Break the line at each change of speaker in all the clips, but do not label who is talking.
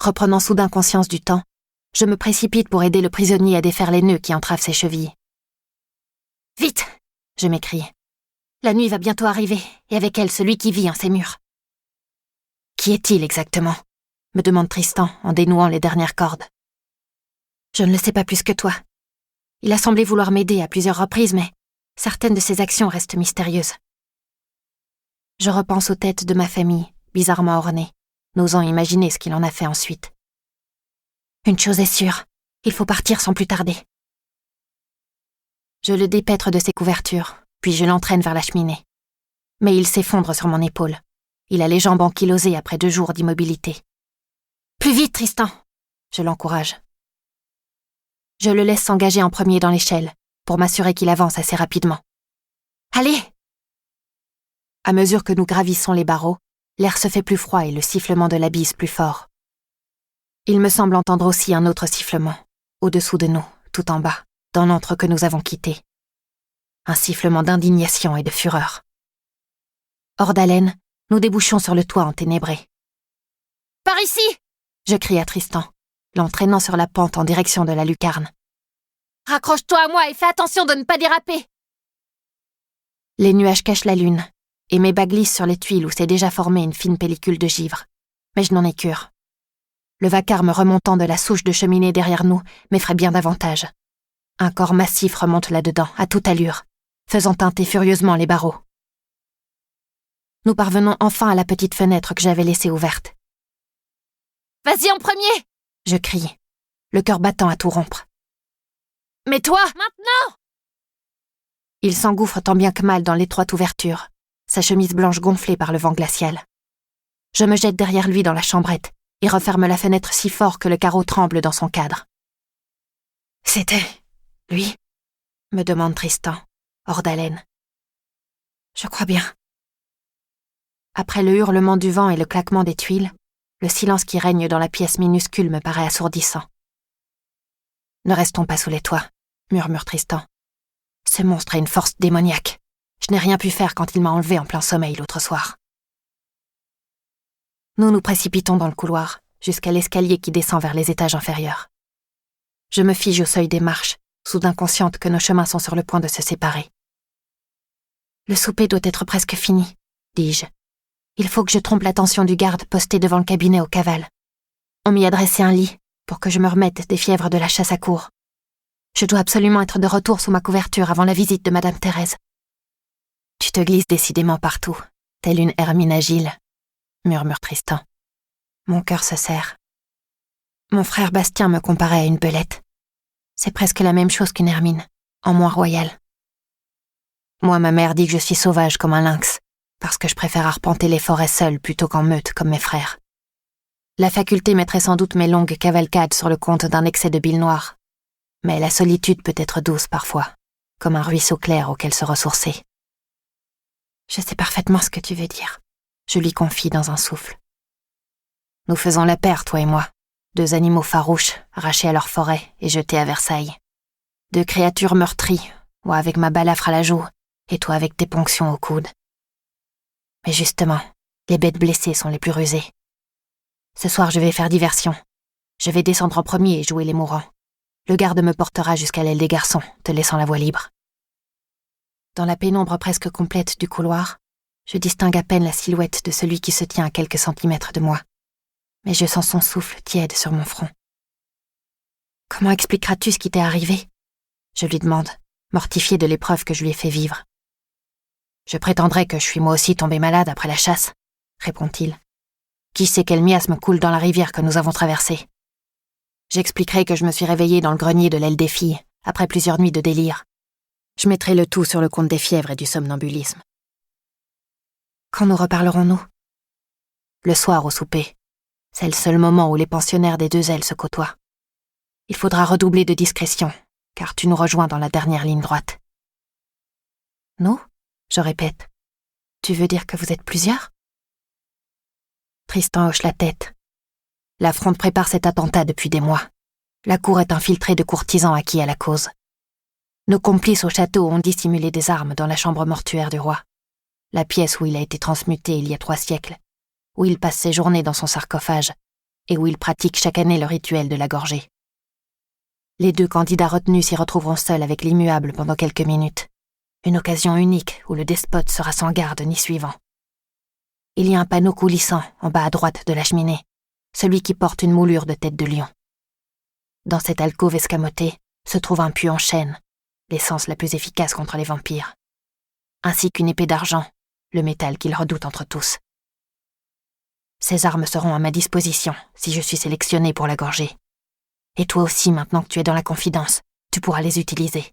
Reprenant soudain conscience du temps, je me précipite pour aider le prisonnier à défaire les nœuds qui entravent ses chevilles. « Vite !» je m'écrie. « La nuit va bientôt arriver, et avec elle celui qui vit en ces murs. »« Qui est-il exactement ?» me demande Tristan en dénouant les dernières cordes. « Je ne le sais pas plus que toi. Il a semblé vouloir m'aider à plusieurs reprises, mais certaines de ses actions restent mystérieuses. » Je repense aux têtes de ma famille, bizarrement ornées, n'osant imaginer ce qu'il en a fait ensuite. Une chose est sûre, il faut partir sans plus tarder. Je le dépêtre de ses couvertures, puis je l'entraîne vers la cheminée. Mais il s'effondre sur mon épaule. Il a les jambes ankylosées après 2 jours d'immobilité. « Plus vite, Tristan !» je l'encourage. Je le laisse s'engager en premier dans l'échelle, pour m'assurer qu'il avance assez rapidement. « Allez !» À mesure que nous gravissons les barreaux, l'air se fait plus froid et le sifflement de la bise plus fort. Il me semble entendre aussi un autre sifflement, au-dessous de nous, tout en bas, dans l'antre que nous avons quitté. Un sifflement d'indignation et de fureur. Hors d'haleine, nous débouchons sur le toit enténébré. « Par ici !» je crie à Tristan, l'entraînant sur la pente en direction de la lucarne. « Raccroche-toi à moi et fais attention de ne pas déraper !» Les nuages cachent la lune, et mes bas glissent sur les tuiles où s'est déjà formée une fine pellicule de givre. Mais je n'en ai cure. Le vacarme remontant de la souche de cheminée derrière nous m'effraie bien davantage. Un corps massif remonte là-dedans, à toute allure, faisant teinter furieusement les barreaux. Nous parvenons enfin à la petite fenêtre que j'avais laissée ouverte. « Vas-y en premier !» je crie, le cœur battant à tout rompre. « Mais toi, maintenant !» Il s'engouffre tant bien que mal dans l'étroite ouverture, sa chemise blanche gonflée par le vent glacial. Je me jette derrière lui dans la chambrette et referme la fenêtre si fort que le carreau tremble dans son cadre. « C'était lui ?» me demande Tristan, hors d'haleine. « Je crois bien. » Après le hurlement du vent et le claquement des tuiles, le silence qui règne dans la pièce minuscule me paraît assourdissant. « Ne restons pas sous les toits, » murmure Tristan. « Ce monstre a une force démoniaque. Je n'ai rien pu faire quand il m'a enlevé en plein sommeil l'autre soir. » Nous nous précipitons dans le couloir, jusqu'à l'escalier qui descend vers les étages inférieurs. Je me fige au seuil des marches, soudain consciente que nos chemins sont sur le point de se séparer. « Le souper doit être presque fini, » dis-je. « Il faut que je trompe l'attention du garde posté devant le cabinet aux cavales. On m'y a dressé un lit, pour que je me remette des fièvres de la chasse à courre. Je dois absolument être de retour sous ma couverture avant la visite de Madame Thérèse. » « Tu te glisses décidément partout, telle une hermine agile, » murmure Tristan. Mon cœur se serre. Mon frère Bastien me comparait à une belette. C'est presque la même chose qu'une hermine, en moins royale. Moi, ma mère dit que je suis sauvage comme un lynx, parce que je préfère arpenter les forêts seule plutôt qu'en meute comme mes frères. La faculté mettrait sans doute mes longues cavalcades sur le compte d'un excès de bile noire. Mais la solitude peut être douce parfois, comme un ruisseau clair auquel se ressourcer. Je sais parfaitement ce que tu veux dire, je lui confie dans un souffle. Nous faisons la paire, toi et moi, 2 animaux farouches, arrachés à leur forêt et jetés à Versailles. 2 créatures meurtries, moi avec ma balafre à la joue, et toi avec tes ponctions au coude. Mais justement, les bêtes blessées sont les plus rusées. Ce soir, je vais faire diversion. Je vais descendre en premier et jouer les mourants. Le garde me portera jusqu'à l'aile des garçons, te laissant la voie libre. Dans la pénombre presque complète du couloir, je distingue à peine la silhouette de celui qui se tient à quelques centimètres de moi. Mais je sens son souffle tiède sur mon front. « Comment expliqueras-tu ce qui t'est arrivé ?» je lui demande, mortifiée de l'épreuve que je lui ai fait vivre. « Je prétendrai que je suis moi aussi tombé malade après la chasse, » répond-il. « Qui sait quel miasme coule dans la rivière que nous avons traversée ? J'expliquerai que je me suis réveillée dans le grenier de l'aile des filles, après plusieurs nuits de délire. Je mettrai le tout sur le compte des fièvres et du somnambulisme. » Quand nous reparlerons-nous ? Le soir au souper. C'est le seul moment où les pensionnaires des 2 ailes se côtoient. Il faudra redoubler de discrétion, car tu nous rejoins dans la dernière ligne droite. Nous ? Je répète. Tu veux dire que vous êtes plusieurs ? Tristan hoche la tête. La fronde prépare cet attentat depuis des mois. La cour est infiltrée de courtisans acquis à la cause. Nos complices au château ont dissimulé des armes dans la chambre mortuaire du roi, la pièce où il a été transmuté il y a 3 siècles, où il passe ses journées dans son sarcophage, et où ils pratiquent chaque année le rituel de la gorgée. Les 2 candidats retenus s'y retrouveront seuls avec l'immuable pendant quelques minutes. Une occasion unique où le despote sera sans garde ni suivant. Il y a un panneau coulissant en bas à droite de la cheminée, celui qui porte une moulure de tête de lion. Dans cette alcôve escamotée se trouve un puits en chêne, l'essence la plus efficace contre les vampires, ainsi qu'une épée d'argent, le métal qu'ils redoutent entre tous. Ces armes seront à ma disposition si je suis sélectionné pour la gorgée. Et toi aussi, maintenant que tu es dans la confidence, tu pourras les utiliser.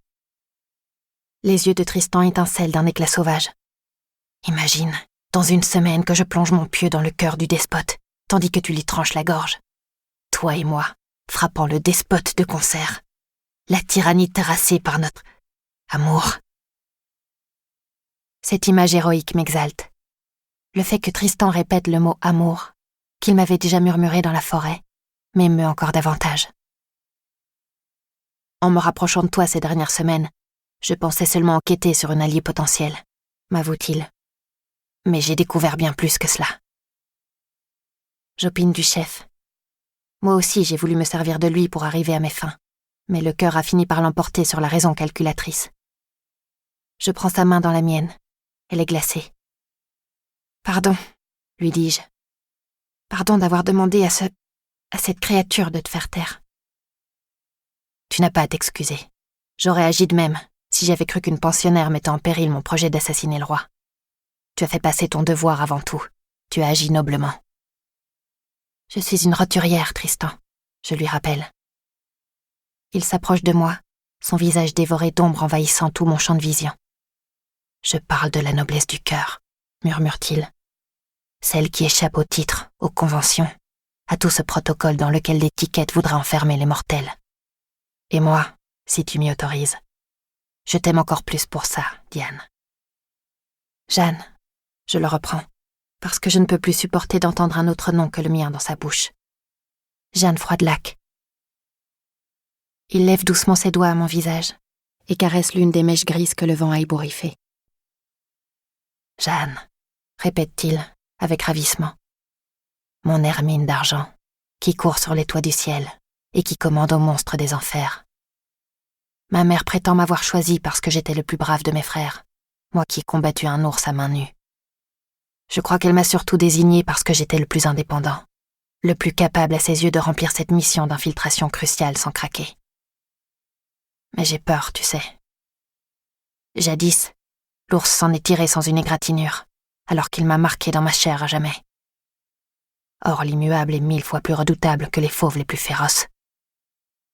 Les yeux de Tristan étincellent d'un éclat sauvage. Imagine, dans 1 semaine, que je plonge mon pieu dans le cœur du despote, tandis que tu lui tranches la gorge. Toi et moi, frappant le despote de concert. La tyrannie terrassée par notre amour. Cette image héroïque m'exalte. Le fait que Tristan répète le mot « amour », qu'il m'avait déjà murmuré dans la forêt, m'émeut encore davantage. En me rapprochant de toi ces dernières semaines, je pensais seulement enquêter sur une alliée potentielle, m'avoue-t-il. Mais j'ai découvert bien plus que cela. J'opine du chef. Moi aussi, j'ai voulu me servir de lui pour arriver à mes fins, mais le cœur a fini par l'emporter sur la raison calculatrice. Je prends sa main dans la mienne. Elle est glacée. « Pardon, » lui dis-je. « Pardon d'avoir demandé à cette créature de te faire taire. » Tu n'as pas à t'excuser. J'aurais agi de même si j'avais cru qu'une pensionnaire mettait en péril mon projet d'assassiner le roi. Tu as fait passer ton devoir avant tout. Tu as agi noblement. Je suis une roturière, Tristan, je lui rappelle. Il s'approche de moi, son visage dévoré d'ombre envahissant tout mon champ de vision. Je parle de la noblesse du cœur, murmure-t-il. Celle qui échappe au titre, aux conventions, à tout ce protocole dans lequel l'étiquette voudrait enfermer les mortels. Et moi, si tu m'y autorises, je t'aime encore plus pour ça, Diane. Jeanne, je le reprends, parce que je ne peux plus supporter d'entendre un autre nom que le mien dans sa bouche. Jeanne Froidelac. Il lève doucement ses doigts à mon visage et caresse l'une des mèches grises que le vent a ébouriffées. Jeanne, répète-t-il avec ravissement. Mon Hermine d'argent, qui court sur les toits du ciel et qui commande aux monstres des enfers. Ma mère prétend m'avoir choisi parce que j'étais le plus brave de mes frères, moi qui ai combattu un ours à main nue. Je crois qu'elle m'a surtout désigné parce que j'étais le plus indépendant, le plus capable à ses yeux de remplir cette mission d'infiltration cruciale sans craquer. Mais j'ai peur, tu sais. Jadis, l'ours s'en est tiré sans une égratignure, alors qu'il m'a marqué dans ma chair à jamais. Or, l'immuable est 1000 fois plus redoutable que les fauves les plus féroces.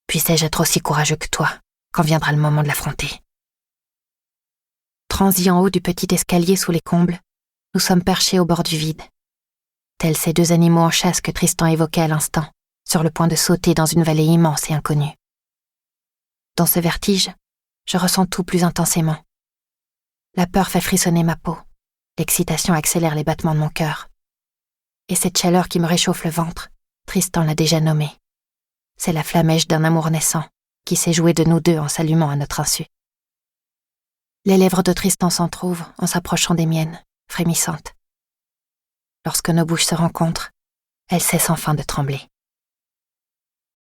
Puissais-je être aussi courageux que toi, quand viendra le moment de l'affronter? Transis en haut du petit escalier sous les combles, nous sommes perchés au bord du vide. Tels ces 2 animaux en chasse que Tristan évoquait à l'instant, sur le point de sauter dans une vallée immense et inconnue. Dans ce vertige, je ressens tout plus intensément. La peur fait frissonner ma peau, l'excitation accélère les battements de mon cœur. Et cette chaleur qui me réchauffe le ventre, Tristan l'a déjà nommée. C'est la flamèche d'un amour naissant, qui s'est joué de nous 2 en s'allumant à notre insu. Les lèvres de Tristan s'entrouvent en s'approchant des miennes, frémissantes. Lorsque nos bouches se rencontrent, elles cessent enfin de trembler.